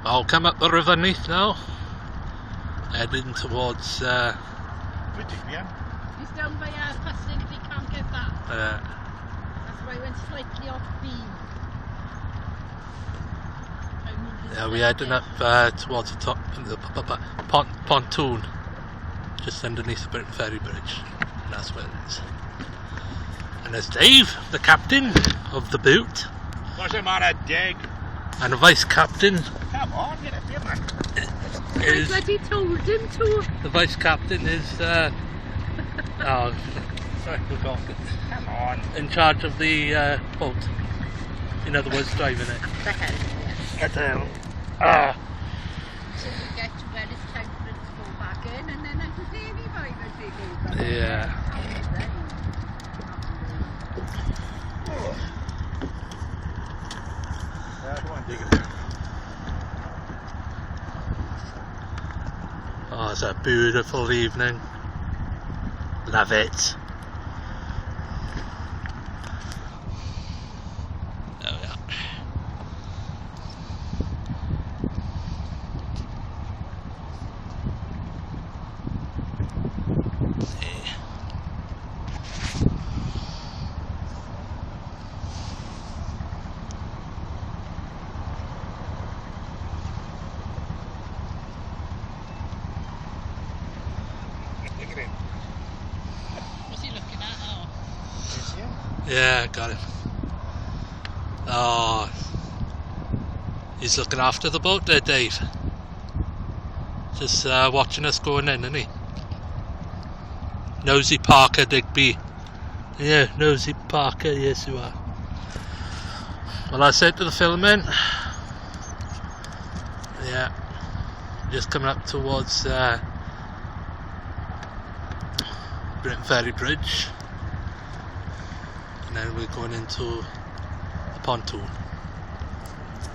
I'll come up the river Neath now, heading towards He's down by Pastink, he can't get that. That's why I went slightly off beam. yeah, we're heading up towards the top of the pontoon, just underneath the Britain Ferry Bridge, and that's where it is. And there's Dave, the captain of the boat. What's the matter, Dig? And the vice captain. Come on, get up here, man. I bloody told him to. The vice captain is oh, sorry, forgot it. Come on. In charge of the boat. In other words, driving it. The hell. Get down. So we get to where it's time for it to go back in, and then I can see any drivers they go. Yeah. Come on, dig it. Oh, it's a beautiful evening. Love it. There we are. Dig it in. What's he looking at? Oh. Yes, yeah. Yeah, got him. Oh, he's looking after the boat there, Dave. Just watching us going in, isn't he? Nosy Parker, Digby. Yeah, Nosy Parker, yes you are. Well, I said to the filming. Yeah, just coming up towards Britain Ferry Bridge, and then we're going into the pontoon.